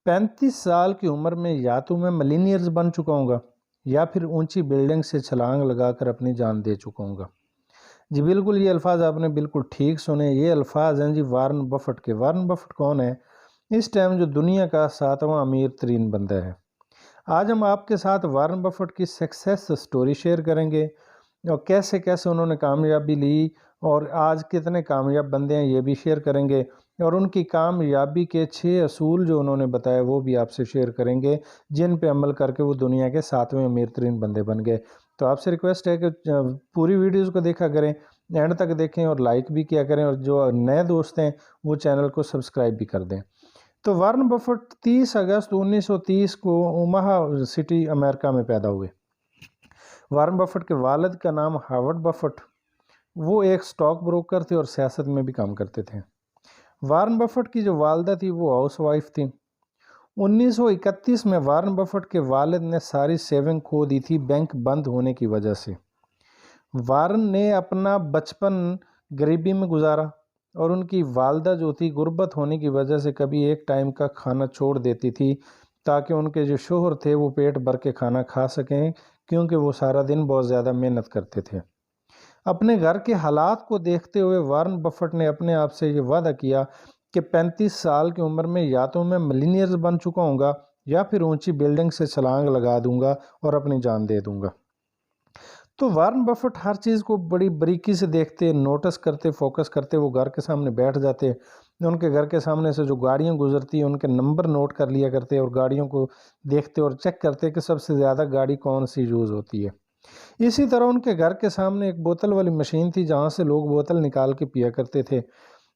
35 سال کی عمر میں یا تو میں ملینئرز بن چکا ہوں گا یا پھر اونچی بلڈنگ سے چھلانگ لگا کر اپنی جان دے چکا ہوں گا۔ جی بالکل، یہ الفاظ آپ نے بالکل ٹھیک سنے۔ یہ الفاظ ہیں جی وارن بفٹ کے۔ وارن بفٹ کون ہے؟ اس ٹائم جو دنیا کا 7واں امیر ترین بندہ ہے۔ آج ہم آپ کے ساتھ وارن بفٹ کی سکسیس سٹوری شیئر کریں گے اور کیسے کیسے انہوں نے کامیابی لی اور آج کتنے کامیاب بندے ہیں یہ بھی شیئر کریں گے، اور ان کی کامیابی کے 6 اصول جو انہوں نے بتائے وہ بھی آپ سے شیئر کریں گے، جن پہ عمل کر کے وہ دنیا کے 7ویں امیر ترین بندے بن گئے۔ تو آپ سے ریکویسٹ ہے کہ پوری ویڈیوز کو دیکھا کریں، اینڈ تک دیکھیں اور لائک بھی کیا کریں، اور جو نئے دوست ہیں وہ چینل کو سبسکرائب بھی کر دیں۔ تو وارن بفٹ 30 اگست 1930 کو اوماہا سٹی امریکہ میں پیدا ہوئے۔ وارن بفٹ کے والد کا نام ہاورڈ بفٹ، وہ ایک سٹاک بروکر تھے اور سیاست میں بھی کام کرتے تھے۔ وارن بفٹ کی جو والدہ تھی وہ ہاؤس وائف تھی۔ 1931 میں وارن بفٹ کے والد نے ساری سیونگ کھو دی تھی بینک بند ہونے کی وجہ سے۔ وارن نے اپنا بچپن غریبی میں گزارا اور ان کی والدہ جو تھی غربت ہونے کی وجہ سے کبھی ایک ٹائم کا کھانا چھوڑ دیتی تھی تاکہ ان کے جو شوہر تھے وہ پیٹ بھر کے کھانا کھا سکیں، کیونکہ وہ سارا دن بہت زیادہ محنت کرتے تھے۔ اپنے گھر کے حالات کو دیکھتے ہوئے وارن بفٹ نے اپنے آپ سے یہ وعدہ کیا کہ 35 سال کی عمر میں یا تو میں ملینئرز بن چکا ہوں گا یا پھر اونچی بلڈنگ سے چھلانگ لگا دوں گا اور اپنی جان دے دوں گا۔ تو وارن بفٹ ہر چیز کو بڑی باریکی سے دیکھتے، نوٹس کرتے، فوکس کرتے۔ وہ گھر کے سامنے بیٹھ جاتے، ان کے گھر کے سامنے سے جو گاڑیاں گزرتی ان کے نمبر نوٹ کر لیا کرتے اور گاڑیوں کو دیکھتے اور چیک کرتے کہ سب سے زیادہ گاڑی کون سی یوز ہوتی ہے۔ اسی طرح ان کے گھر کے سامنے ایک بوتل والی مشین تھی جہاں سے لوگ بوتل نکال کے پیا کرتے تھے۔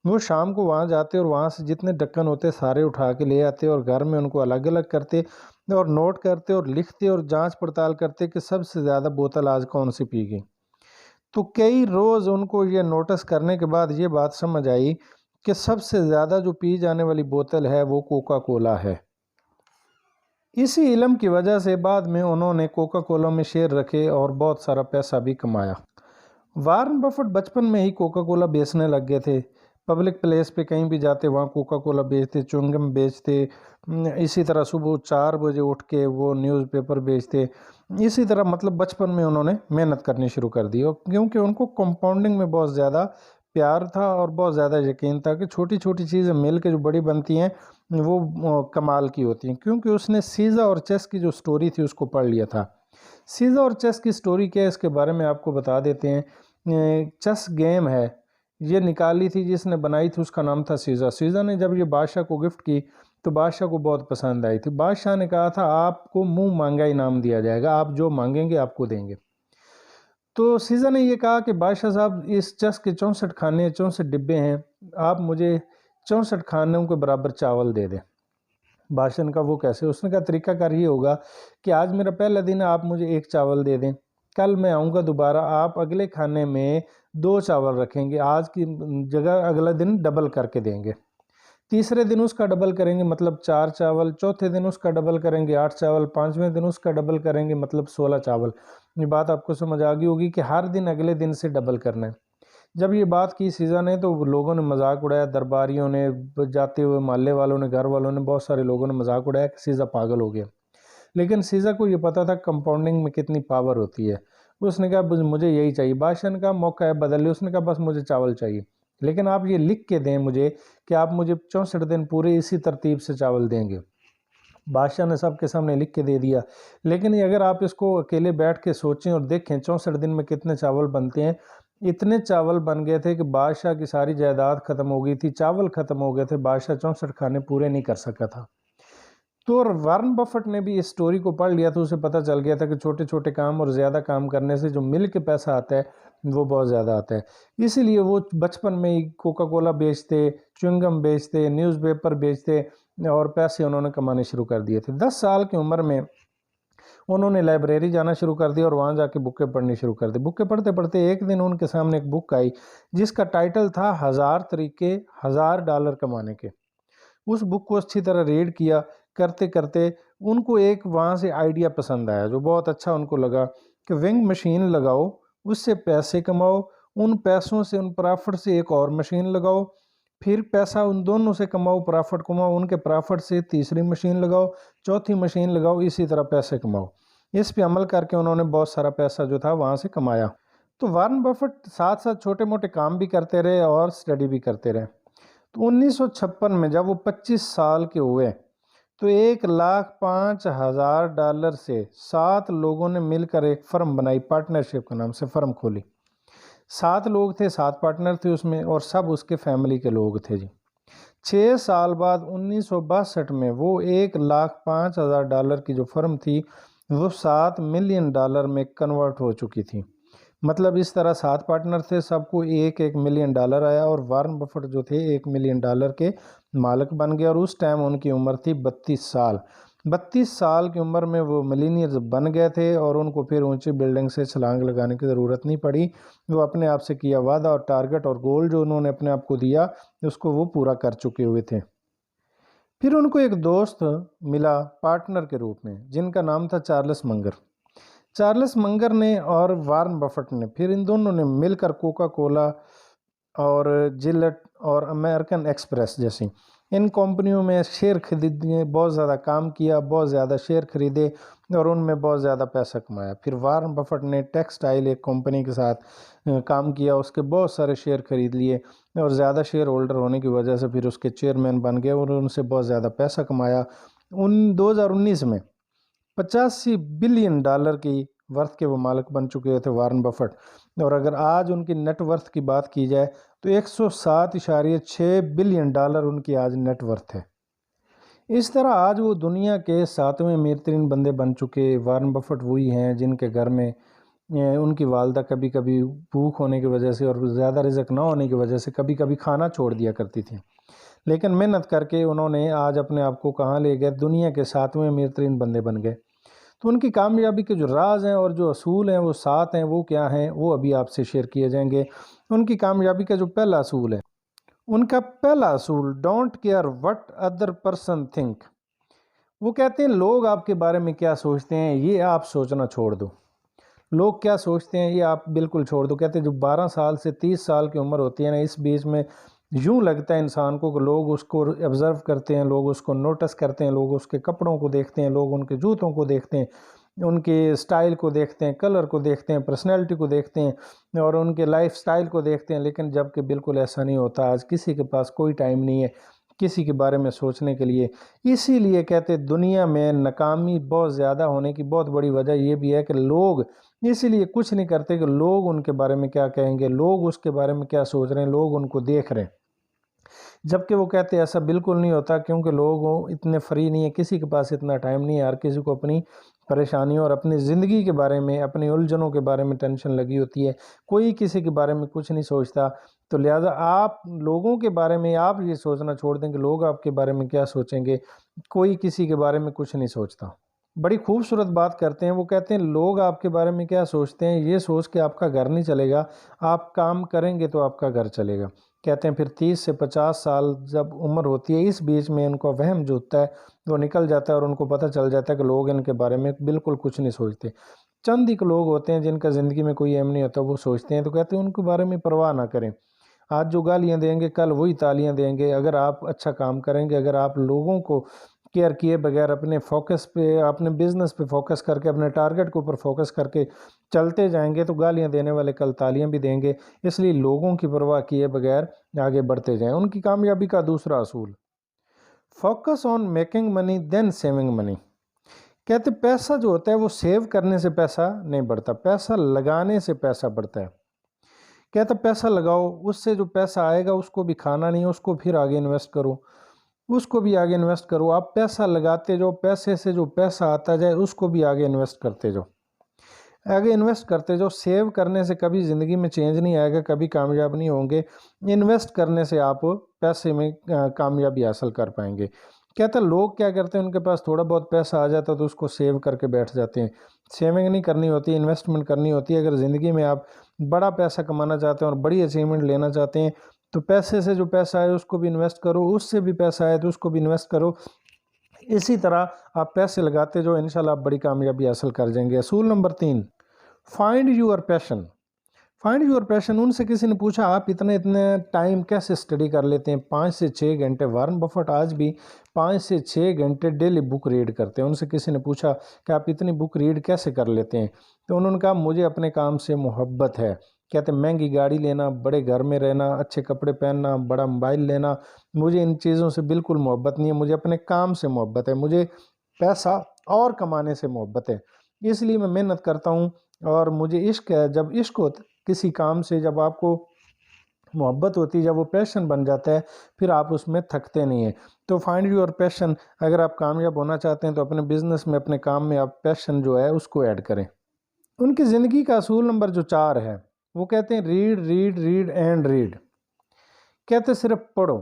وہ شام کو وہاں جاتے اور وہاں سے جتنے ڈھکن ہوتے سارے اٹھا کے لے آتے اور گھر میں ان کو الگ الگ کرتے اور نوٹ کرتے اور لکھتے اور جانچ پڑتال کرتے کہ سب سے زیادہ بوتل آج کون سی پی گئی۔ تو کئی روز ان کو یہ نوٹس کرنے کے بعد یہ بات سمجھ آئی کہ سب سے زیادہ جو پی جانے والی بوتل ہے وہ کوکا کولا ہے۔ اسی علم کی وجہ سے بعد میں انہوں نے کوکا کولا میں شیئر رکھے اور بہت سارا پیسہ بھی کمایا۔ وارن بفٹ بچپن میں ہی کوکا کولا بیچنے لگ گئے تھے۔ پبلک پلیس پہ کہیں بھی جاتے وہاں کوکا کولا بیچتے، چونگم بیچتے، اسی طرح صبح 4 بجے اٹھ کے وہ نیوز پیپر بیچتے۔ اسی طرح مطلب بچپن میں انہوں نے محنت کرنی شروع کر دی، کیونکہ ان کو کمپاؤنڈنگ میں بہت زیادہ پیار تھا اور بہت زیادہ یقین تھا کہ چھوٹی چھوٹی چیزیں مل کے جو بڑی بنتی ہیں وہ کمال کی ہوتی ہیں، کیونکہ اس نے سیزا اور چیس کی جو سٹوری تھی اس کو پڑھ لیا تھا۔ سیزا اور چیس کی سٹوری کیا ہے اس کے بارے میں آپ کو بتا دیتے ہیں۔ چیس گیم ہے، یہ نکالی تھی جس نے بنائی تھی اس کا نام تھا سیزا۔ سیزا نے جب یہ بادشاہ کو گفٹ کی تو بادشاہ کو بہت پسند آئی تھی۔ بادشاہ نے کہا تھا آپ کو منہ مانگا انعام دیا جائے گا، آپ جو مانگیں گے آپ کو دیں گے۔ تو سیزا نے یہ کہا کہ بادشاہ صاحب اس چیس کے 64 کھانے 64 ڈبے ہیں، آپ مجھے 64 کھانوں کے برابر چاول دے دیں۔ بادشاہ نے کہا وہ کیسے؟ اس نے کہا طریقہ کار یہ ہوگا کہ آج میرا پہلا دن ہے، آپ مجھے 1 چاول دے دیں، کل میں آؤں گا دوبارہ، آپ اگلے کھانے میں 2 چاول رکھیں گے، آج کی جگہ اگلا دن ڈبل کر کے دیں گے۔ تیسرے دن اس کا ڈبل کریں گے مطلب 4 چاول، چوتھے دن اس کا ڈبل کریں گے 8 چاول، 5ویں دن اس کا ڈبل کریں گے مطلب 16 چاول۔ یہ بات آپ کو سمجھ آ گئی ہوگی کہ ہر دن اگلے دن سے ڈبل کرنا ہے۔ جب یہ بات کی سیزا نے تو لوگوں نے مذاق اڑایا، درباریوں نے، جاتے ہوئے محلے والوں نے، گھر والوں نے، بہت سارے لوگوں نے مذاق اڑایا کہ سیزا پاگل ہو گیا۔ لیکن سیزا کو یہ پتا تھا کمپاؤنڈنگ میں کتنی پاور ہوتی ہے۔ اس نے کہا مجھے یہی چاہیے۔ بادشاہ نے کہا موقع ہے بدل لے۔ اس نے کہا بس مجھے چاول چاہیے، لیکن آپ یہ لکھ کے دیں مجھے کہ آپ مجھے 64 دن پورے اسی ترتیب سے چاول دیں گے۔ بادشاہ نے سب کے سامنے لکھ کے دے دیا، لیکن اگر آپ اس کو اکیلے بیٹھ کے سوچیں اور دیکھیں 64 دن میں کتنے چاول بنتے ہیں، اتنے چاول بن گئے تھے کہ بادشاہ کی ساری جائیداد ختم ہو گئی تھی، چاول ختم ہو گئے تھے، بادشاہ 64 کھانے پورے نہیں کر سکا تھا۔ تو وارن بفٹ نے بھی اس سٹوری کو پڑھ لیا تو اسے پتہ چل گیا تھا کہ چھوٹے چھوٹے کام اور زیادہ کام کرنے سے جو مل کے پیسہ آتا ہے وہ بہت زیادہ آتا ہے۔ اسی لیے وہ بچپن میں ہی کوکا کولا بیچتے، چوئنگم بیچتے، نیوز پیپر بیچتے اور پیسے انہوں نے کمانے شروع کر دیے تھے۔ 10 سال کی عمر میں انہوں نے لائبریری جانا شروع کر دیا اور وہاں جا کے بکیں پڑھنی شروع کر دی۔ بکیں پڑھتے پڑھتے ایک دن ان کے سامنے ایک بک آئی جس کا ٹائٹل تھا 1000 طریقے $1000 کمانے کے۔ اس بک کو اچھی طرح ریڈ کیا، کرتے کرتے ان کو ایک وہاں سے آئیڈیا پسند آیا جو بہت اچھا ان کو لگا کہ ونگ مشین لگاؤ، اس سے پیسے کماؤ، ان پیسوں سے، ان پرافٹ سے ایک اور مشین لگاؤ، फिर पैसा उन दोनों से कमाओ, प्रॉफिट कमाओ, उनके प्रॉफिट से तीसरी मशीन लगाओ, चौथी मशीन लगाओ, इसी तरह पैसे कमाओ। इस पे अमल करके उन्होंने बहुत सारा पैसा जो था वहाँ से कमाया। तो वारन बफेट साथ साथ छोटे मोटे काम भी करते रहे और स्टडी भी करते रहे। तो 1956 में जब वो 25 साल के हुए तो $1,05,000 से 7 लोगों ने मिलकर एक फर्म बनाई, पार्टनरशिप के नाम से फर्म खोली। 7 लोग थे, 7 पार्टनर थे उसमें, और सब उसके फैमिली के लोग थे जी। 6 साल बाद 1962 में वो $1,05,000 की जो फर्म थी वो $7 मिलियन में कन्वर्ट हो चुकी थी। मतलब इस तरह 7 पार्टनर थे, सबको $1-1 मिलियन आया और वारन बफेट जो थे $1 मिलियन के मालिक बन गए। और उस टाइम उनकी उम्र थी 32 साल। 32 साल की उम्र में वो मिलीनियर्स बन गए थे और उनको फिर ऊंची बिल्डिंग से छलांग लगाने की ज़रूरत नहीं पड़ी। वो अपने आप से किया वादा और टारगेट और गोल जो उन्होंने अपने आप को दिया उसको वो पूरा कर चुके हुए थे। फिर उनको एक दोस्त मिला पार्टनर के रूप में जिनका नाम था चार्ल्स मंगर। चार्ल्स मंगर ने और वारन बफेट ने फिर इन दोनों ने मिलकर कोका कोला और जिलेट और अमेरिकन एक्सप्रेस जैसी इन कंपनियों में शेयर खरीदने, बहुत ज़्यादा काम किया, बहुत ज़्यादा शेयर खरीदे और उनमें बहुत ज़्यादा पैसा कमाया। फिर वारन बफेट ने टेक्सटाइल एक कंपनी के साथ काम किया, उसके बहुत सारे शेयर खरीद लिए और ज़्यादा शेयर होल्डर होने की वजह से फिर उसके चेयरमैन बन गए और उनसे बहुत ज़्यादा पैसा कमाया। 2019 में $85 बिलियन की वर्थ के वो मालिक बन चुके थे वारन बफेट। और अगर आज उनकी नेट वर्थ की बात की जाए तो 107.6 बिलियन उनकी आज नेट वर्थ है। इस तरह आज वो दुनिया के 7वें अमीर तरीन बंदे बन चुके। वारन बफेट वही हैं जिनके घर में उनकी वालदा कभी कभी भूख होने की वजह से और ज़्यादा रिज़्क ना होने की वजह से कभी कभी खाना छोड़ दिया करती थी, लेकिन मेहनत करके उन्होंने आज अपने आप को कहाँ ले गए, दुनिया के 7वें अमीर तरीन बंदे बन गए। तो उनकी कामयाबी के जो राज हैं और जो असूल हैं वो 7 हैं, वो क्या हैं वो अभी आपसे शेयर किए जाएंगे। उनकी कामयाबी का जो पहला असूल है, उनका पहला असूल don't care what other person think. वो कहते हैं लोग आपके बारे में क्या सोचते हैं ये आप सोचना छोड़ दो। लोग क्या सोचते हैं ये आप बिल्कुल छोड़ दो। कहते हैं जो 12 साल से 30 साल की उम्र होती है ना, इस बीच में यूँ लगता है इंसान को कि लोग उसको ऑब्ज़र्व करते हैं, लोग उसको नोटिस करते हैं, लोग उसके कपड़ों को देखते हैं, लोग उनके जूतों को देखते हैं, उनके स्टाइल को देखते हैं, कलर को देखते हैं, पर्सनैलिटी को देखते हैं और उनके लाइफ स्टाइल को देखते हैं। लेकिन जबकि बिल्कुल ऐसा नहीं होता। आज किसी के पास कोई टाइम नहीं है किसी के बारे में सोचने के लिए। इसीलिए कहते दुनिया में नाकामी बहुत ज़्यादा होने की बहुत बड़ी वजह ये भी है कि लोग इसीलिए कुछ नहीं करते कि लोग उनके बारे में क्या कहेंगे, लोग उसके बारे में क्या सोच रहे हैं, लोग उनको देख रहे हैं। जबकि वो कहते हैं ऐसा बिल्कुल नहीं होता, क्योंकि लोग इतने फ्री नहीं है, किसी के पास इतना टाइम नहीं है। हर किसी को अपनी परेशानियों और अपनी ज़िंदगी के बारे में, अपनी उलझनों के बारे में टेंशन लगी होती है। कोई किसी के बारे में कुछ नहीं सोचता। तो लिहाजा आप लोगों के बारे में आप ये सोचना छोड़ दें कि लोग आपके बारे में क्या सोचेंगे। कोई किसी के बारे में कुछ नहीं सोचता। बड़ी खूबसूरत बात करते हैं। वो कहते हैं लोग आपके बारे में क्या सोचते हैं ये सोच के आपका घर नहीं चलेगा, आप काम करेंगे तो आपका घर चलेगा। कहते हैं फिर 30 से 50 साल जब उम्र होती है, इस बीच में उनको वहम जो होता है वो निकल जाता है और उनको पता चल जाता है कि लोग इनके बारे में बिल्कुल कुछ नहीं सोचते। चंद एक लोग होते हैं जिनका ज़िंदगी में कोई एम नहीं होता, वो सोचते हैं। तो कहते हैं उनके बारे में परवाह ना करें। आज जो गालियाँ देंगे कल वही तालियाँ देंगे। अगर आप अच्छा काम करेंगे, अगर आप लोगों को केयर किए बगैर अपने फोकस पे, अपने बिजनेस पे फोकस करके, अपने टारगेट के ऊपर फोकस करके चलते जाएंगे तो गालियां देने वाले कल तालियां भी देंगे। इसलिए लोगों की परवाह किए बगैर आगे बढ़ते जाएं। उनकी कामयाबी का दूसरा असूल, focus on making money than saving money. कहते पैसा जो होता है वो सेव करने से पैसा नहीं बढ़ता, पैसा लगाने से पैसा बढ़ता है। कहते पैसा लगाओ, उससे जो पैसा आएगा उसको भी खाना नहीं, उसको फिर आगे इन्वेस्ट करो, उसको भी आगे इन्वेस्ट करो। आप पैसा लगाते जाओ, पैसे से जो पैसा आता जाए उसको भी आगे इन्वेस्ट करते जाओ, आगे इन्वेस्ट करते जाओ। सेव करने से कभी ज़िंदगी में चेंज नहीं आएगा, कभी कामयाब नहीं होंगे। इन्वेस्ट करने से आप पैसे में कामयाबी हासिल कर पाएंगे। कहते हैं लोग क्या करते हैं, उनके पास थोड़ा बहुत पैसा आ जाता है तो उसको सेव करके बैठ जाते हैं। सेविंग नहीं करनी होती, इन्वेस्टमेंट करनी होती है। अगर ज़िंदगी में आप बड़ा पैसा कमाना चाहते हैं और बड़ी अचीवमेंट लेना चाहते हैं तो पैसे से जो पैसा आए उसको भी इन्वेस्ट करो, उससे भी पैसा आए तो उसको भी इन्वेस्ट करो। इसी तरह आप पैसे लगाते जो इंशाल्लाह आप बड़ी कामयाबी हासिल कर जाएंगे। असूल number 3, find your passion. Find your passion. उनसे किसी ने पूछा आप इतने इतने टाइम कैसे स्टडी कर लेते हैं, 5 से 6 घंटे। वारन बफेट आज भी 5 से 6 घंटे डेली बुक रीड करते हैं। उनसे किसी ने पूछा कि आप इतनी बुक रीड कैसे कर लेते हैं, तो उन्होंने कहा मुझे अपने काम से मोहब्बत है। कहते महंगी गाड़ी लेना, बड़े घर में रहना, अच्छे कपड़े पहनना, बड़ा मोबाइल लेना, मुझे इन चीज़ों से बिल्कुल मोहब्बत नहीं है। मुझे अपने काम से मोहब्बत है, मुझे पैसा और कमाने से मोहब्बत है, इसलिए मैं मेहनत करता हूँ। और मुझे इश्क है, जब इश्क होता किसी काम से, जब आपको मोहब्बत होती है, जब वो पैशन बन जाता है, फिर आप उसमें थकते नहीं हैं। तो फाइंड योर पैशन। अगर आप कामयाब होना चाहते हैं तो अपने बिजनेस में, अपने काम में आप पैशन जो है उसको ऐड करें। उनकी ज़िंदगी का असूल नंबर जो 4 है, वो कहते हैं read read read and read. कहते सिर्फ पढ़ो,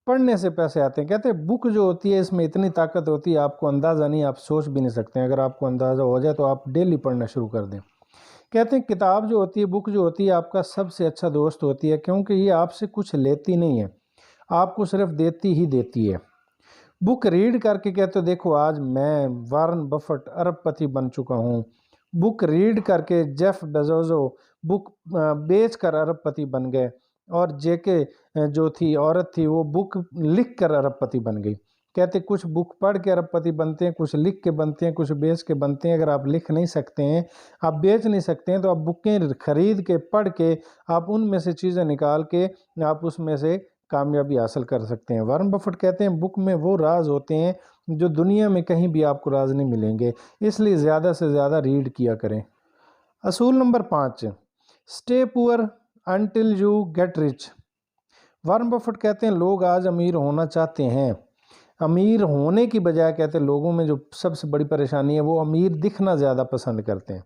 पढ़ने से पैसे आते हैं। कहते बुक जो होती है इसमें इतनी ताकत होती है, आपको अंदाज़ा नहीं, आप सोच भी नहीं सकते हैं। अगर आपको अंदाज़ा हो जाए तो आप डेली पढ़ना शुरू कर दें। कहते हैं किताब जो होती है, बुक जो होती है, आपका सबसे अच्छा दोस्त होती है, क्योंकि ये आपसे कुछ लेती नहीं है, आपको सिर्फ देती ही देती है। बुक रीड करके कहते देखो आज मैं वारन बफेट अरबपति बन चुका हूँ। बुक रीड करके जेफ बेजोजो बुक बेच कर अरबपति बन गए, और जेके जो थी औरत थी वो बुक लिख कर अरबपति बन गई। कहते कुछ बुक पढ़ के अरबपति बनते हैं, कुछ लिख के बनते हैं, कुछ बेच के बनते हैं। अगर आप लिख नहीं सकते हैं, आप बेच नहीं सकते हैं, तो आप बुकें खरीद के पढ़ के आप उनमें से चीज़ें निकाल के आप उसमें से कामयाबी हासिल कर सकते हैं। वारन बफेट कहते हैं बुक में वो राज होते हैं जो दुनिया में कहीं भी आपको राज नहीं मिलेंगे, इसलिए ज़्यादा से ज़्यादा रीड किया करें। असूल number 5, stay poor until you get rich. Warren Buffett कहते हैं लोग आज अमीर होना चाहते हैं, अमीर होने की बजाय कहते हैं लोगों में जो सबसे बड़ी परेशानी है वो अमीर दिखना ज़्यादा पसंद करते हैं।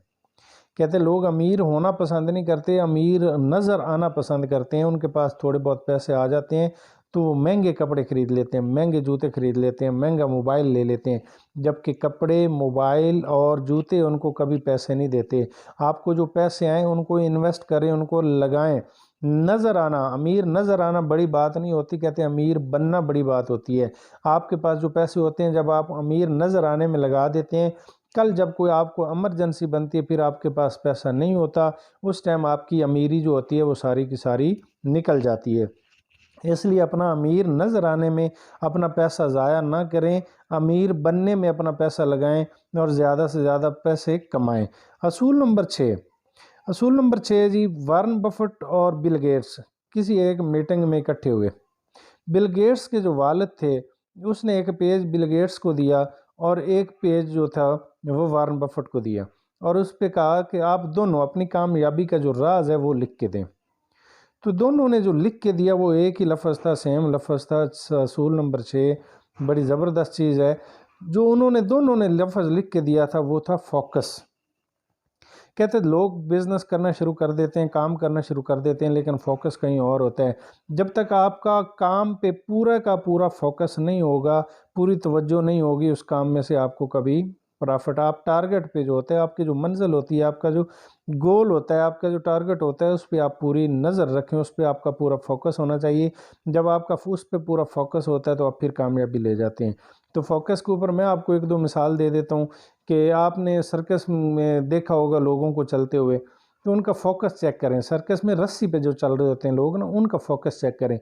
कहते लोग अमीर होना पसंद नहीं करते, अमीर नज़र आना पसंद करते हैं। उनके पास थोड़े बहुत पैसे आ जाते हैं तो वो महंगे कपड़े खरीद लेते हैं, महंगे जूते खरीद लेते हैं, महंगा मोबाइल ले लेते हैं, जबकि कपड़े, मोबाइल और जूते उनको कभी पैसे नहीं देते। आपको जो पैसे आएँ उनको इन्वेस्ट करें, उनको लगाएं। नज़र आना, अमीर नज़र आना बड़ी बात नहीं होती, कहते हैं अमीर बनना बड़ी बात होती है। आपके पास जो पैसे होते हैं जब आप अमीर नज़र आने में लगा देते हैं, कल जब कोई आपको इमरजेंसी बनती है, फिर आपके पास पैसा नहीं होता, उस टाइम आपकी अमीरी जो होती है वो सारी की सारी निकल जाती है। इसलिए अपना अमीर नज़र आने में अपना पैसा ज़ाया ना करें, अमीर बनने में अपना पैसा लगाएं और ज़्यादा से ज़्यादा पैसे कमाएं। असूल नंबर 6, असूल नंबर 6 जी, वारन बफेट और बिल गेट्स किसी एक मीटिंग में इकट्ठे हुए। बिल गेट्स के जो वालिद थे उसने एक पेज बिल गेट्स को दिया और एक पेज जो था वो वारन बफेट को दिया, और उस पर कहा कि आप दोनों अपनी कामयाबी का जो राज है वो लिख के दें। तो दोनों ने जो लिख के दिया वो एक ही लफ्ज़ था, सेम लफ्ज़ था। असूल नंबर 6 बड़ी ज़बरदस्त चीज़ है। जो उन्होंने दोनों ने लफ्ज़ लिख के दिया था वो था फोकस। कहते लोग बिज़नेस करना शुरू कर देते हैं, काम करना शुरू कर देते हैं, लेकिन फोकस कहीं और होता है। जब तक आपका काम पे पूरा का पूरा फोकस नहीं होगा, पूरी तवज्जो नहीं होगी उस काम में से, आपको कभी प्रॉफिट, आप टारगेट पे जो होता है, आपकी जो मंजिल होती है, आपका जो गोल होता है, आपका जो टारगेट होता है, उस पर आप पूरी नज़र रखें, उस पर आपका पूरा फोकस होना चाहिए। जब आपका उस पर पूरा फोकस होता है तो आप फिर कामयाबी ले जाते हैं। तो फोकस के ऊपर मैं आपको एक दो मिसाल दे देता हूँ कि आपने सर्कस में देखा होगा लोगों को चलते हुए, तो उनका फोकस चेक करें। सर्कस में रस्सी पे जो चल रहे होते हैं लोग ना, उनका फोकस चेक करें।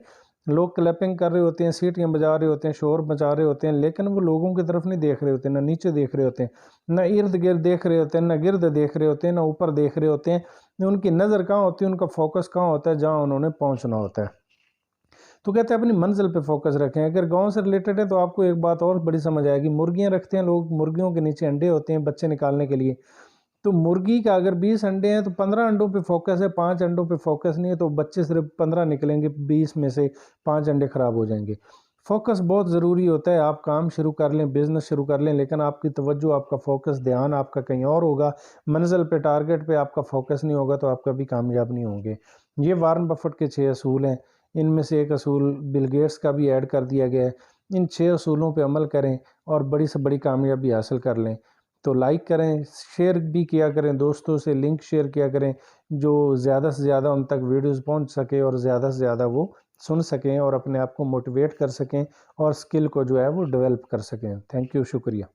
लोग क्लैपिंग कर रहे होते हैं, सीटियाँ बजा रहे होते हैं, शोर बजा रहे होते हैं, लेकिन वो लोगों की तरफ नहीं देख रहे होते, ना नीचे देख रहे होते हैं, ना इर्द गिर्द देख रहे होते हैं, ना गिर्द देख रहे होते हैं, ना ऊपर देख रहे होते हैं। उनकी नज़र कहाँ होती है, उनका फोकस कहाँ होता है, जहाँ उन्होंने पहुँचना होता है। तो कहते हैं अपनी मंजिल पे फोकस रखें। अगर गांव से रिलेटेड है तो आपको एक बात और बड़ी समझ आएगी। मुर्गियां रखते हैं लोग, मुर्गियों के नीचे अंडे होते हैं बच्चे निकालने के लिए। तो मुर्गी का अगर 20 अंडे हैं तो 15 अंडों पे फोकस है, 5 अंडों पे फोकस नहीं है, तो बच्चे सिर्फ 15 निकलेंगे, 20 में से 5 अंडे खराब हो जाएंगे। फोकस बहुत ज़रूरी होता है। आप काम शुरू कर लें, बिज़नेस शुरू कर लें, लेकिन आपकी तवज्जो, आपका फोकस, ध्यान आपका कहीं और होगा, मंजिल पे, टारगेट पे आपका फोकस नहीं होगा तो आप कभी कामयाब नहीं होंगे। ये वारन बफेट के 6 असूल हैं। इनमें से एक असूल बिल गेट्स का भी ऐड कर दिया गया है। इन 6 असूलों पे अमल करें और बड़ी से बड़ी कामयाबी हासिल कर लें। तो लाइक करें, शेयर भी किया करें, दोस्तों से लिंक शेयर किया करें, जो ज़्यादा से ज़्यादा उन तक वीडियोस पहुंच सके और ज़्यादा से ज़्यादा वो सुन सकें और अपने आप को मोटिवेट कर सकें और स्किल को जो है वो डेवलप कर सकें। थैंक यू, शुक्रिया।